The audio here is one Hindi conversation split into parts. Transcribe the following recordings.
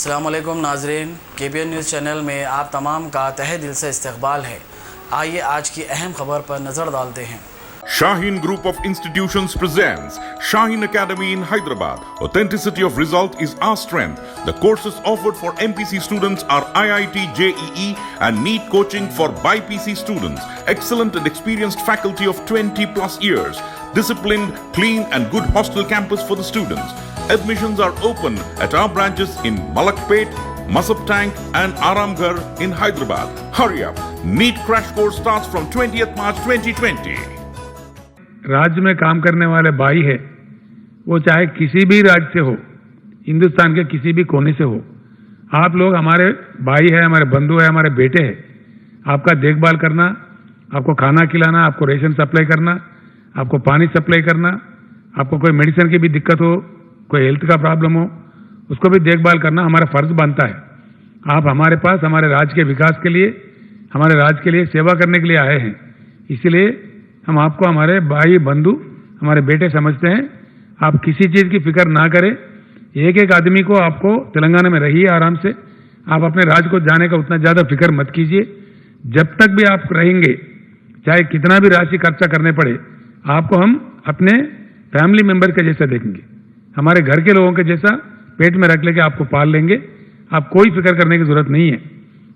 अस्सलामुअलैकुम नाजरीन, KBN न्यूज़ चैनल में आप तमाम का तहे दिल से इस्तकबाल है। आइए आज की अहम खबर पर नज़र डालते हैं। Shaheen Group of Institutions presents Shaheen Academy in Hyderabad. Authenticity of result is our strength. The courses offered for MPC students are IIT, JEE and NEET coaching for BIPC students. Excellent and experienced faculty of 20 plus years. Disciplined, clean and good hostel campus for the students. Admissions are open at our branches in Malakpet, Masab Tank and Aramghar in Hyderabad. Hurry up. NEET crash course starts from 20th March 2020. राज्य में काम करने वाले भाई है, वो चाहे किसी भी राज्य से हो, हिंदुस्तान के किसी भी कोने से हो, आप लोग हमारे भाई है, हमारे बंधु है, हमारे बेटे हैं। आपका देखभाल करना, आपको खाना खिलाना, आपको रेशन सप्लाई करना, आपको पानी सप्लाई करना, आपको कोई मेडिसिन की भी दिक्कत हो, कोई हेल्थ का प्रॉब्लम हो, उसको भी देखभाल करना हमारा फर्ज बनता है। आप हमारे पास हमारे राज्य के विकास के लिए, हमारे राज्य के लिए सेवा करने के लिए आए हैं, इसलिए हम आपको हमारे भाई बंधु, हमारे बेटे समझते हैं। आप किसी चीज़ की फिक्र ना करें। एक एक आदमी को आपको तेलंगाना में रहिए आराम से, आप अपने राज्य को जाने का उतना ज़्यादा फिक्र मत कीजिए। जब तक भी आप रहेंगे, चाहे कितना भी राशि खर्चा करने पड़े, आपको हम अपने फैमिली मेंबर के जैसा देखेंगे, हमारे घर के लोगों के जैसा पेट में रख लेके आपको पाल लेंगे। आप कोई फिक्र करने की जरूरत नहीं है।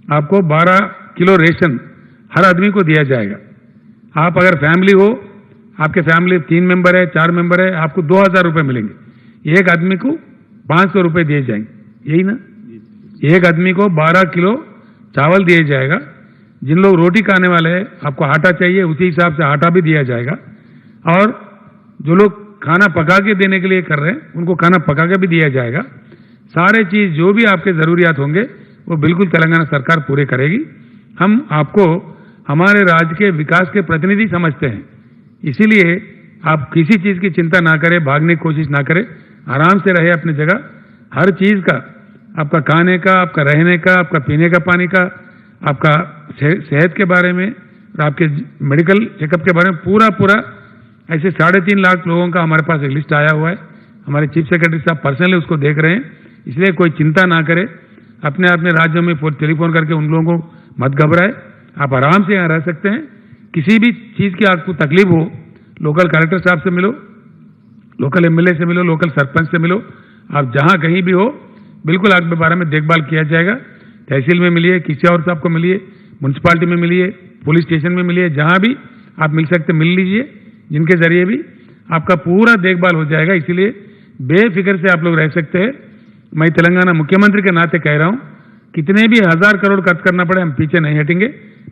आपको 12 किलो रेशन हर आदमी को दिया जाएगा। आप अगर फैमिली हो, आपके फैमिली 3 मेंबर है, 4 मेंबर है, आपको 2000 रुपये मिलेंगे। एक आदमी को 500 रुपये दिए जाएंगे, यही ना। एक आदमी को 12 किलो चावल दिया जाएगा। जिन लोग रोटी खाने वाले हैं, आपको आटा चाहिए, उसी हिसाब से आटा भी दिया जाएगा। और जो लोग खाना पका के देने के लिए कर रहे हैं, उनको खाना पका के भी दिया जाएगा। सारे चीज़ जो भी आपके ज़रूरियात होंगे, वो बिल्कुल तेलंगाना सरकार पूरे करेगी। हम आपको हमारे राज्य के विकास के प्रतिनिधि समझते हैं, इसीलिए आप किसी चीज़ की चिंता ना करें, भागने की कोशिश ना करें, आराम से रहे अपनी जगह। हर चीज़ का, आपका खाने का, आपका रहने का, आपका पीने का पानी का, आपका सेहत के बारे में और आपके मेडिकल चेकअप के बारे में पूरा ऐसे 3.5 लाख लोगों का हमारे पास एक लिस्ट आया हुआ है। हमारे चीफ सेक्रेटरी साहब पर्सनली उसको देख रहे हैं, इसलिए कोई चिंता ना करे। अपने अपने राज्यों में टेलीफोन करके उन लोगों को मत घबराए। आप आराम से यहाँ रह सकते हैं। किसी भी चीज़ की आपको तकलीफ हो, लोकल कलेक्टर साहब से मिलो, लोकल MLA से मिलो, लोकल सरपंच से मिलो। आप जहाँ कहीं भी हो, बिल्कुल आपके बारे में देखभाल किया जाएगा। तहसील में मिलिए, किसी और साहब को मिलिए, म्यूनसिपालिटी में मिलिए, पुलिस स्टेशन में मिलिए, जहाँ भी आप मिल सकते मिल लीजिए, जिनके जरिए भी आपका पूरा देखभाल हो जाएगा। इसीलिए बेफिक्र से आप लोग रह सकते हैं। मैं तेलंगाना मुख्यमंत्री के नाते कह रहा हूँ, कितने भी 1000 करोड़ खर्च करना पड़े, हम पीछे नहीं हटेंगे,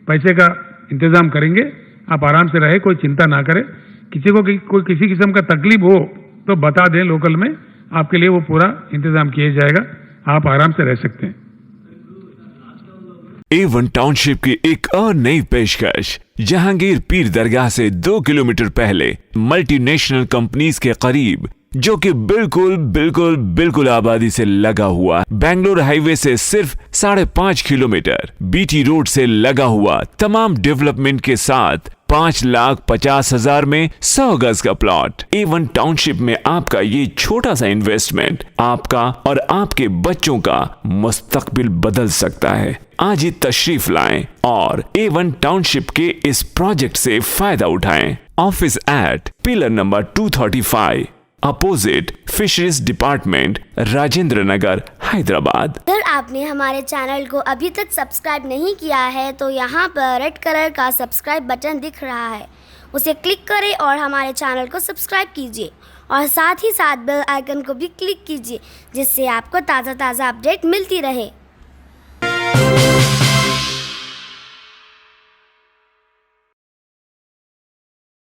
पैसे का इंतजाम करेंगे। आप आराम से रहे, कोई चिंता ना करें। किसी को कोई किसी किस्म का तकलीफ हो तो बता दें, लोकल में आपके लिए वो पूरा इंतजाम किया जाएगा। आप आराम से रह सकते हैं। A1 टाउनशिप की एक और नई पेशकश। जहांगीर पीर दरगाह से 2 किलोमीटर पहले मल्टीनेशनल कंपनीज के करीब, जो कि बिल्कुल आबादी से लगा हुआ, बेंगलोर हाईवे से सिर्फ 5.5 किलोमीटर, BT रोड से लगा हुआ, तमाम डेवलपमेंट के साथ 5,50,000 में 100 गज का प्लॉट। A1 टाउनशिप में आपका ये छोटा सा इन्वेस्टमेंट आपका और आपके बच्चों का मुस्तकबिल बदल सकता है। आज ही तशरीफ लाएं और A1 टाउनशिप के इस प्रोजेक्ट से फायदा उठाएं। Office at pillar number 235, opposite fisheries department, Rajendra Nagar, Hyderabad. अगर आपने हमारे चैनल को अभी तक सब्सक्राइब नहीं किया है तो यहाँ पर रेड कलर का सब्सक्राइब बटन दिख रहा है, उसे क्लिक करें और हमारे चैनल को सब्सक्राइब कीजिए और साथ ही साथ बेल आइकन को भी क्लिक कीजिए, जिससे आपको ताज़ा अपडेट मिलती रहे।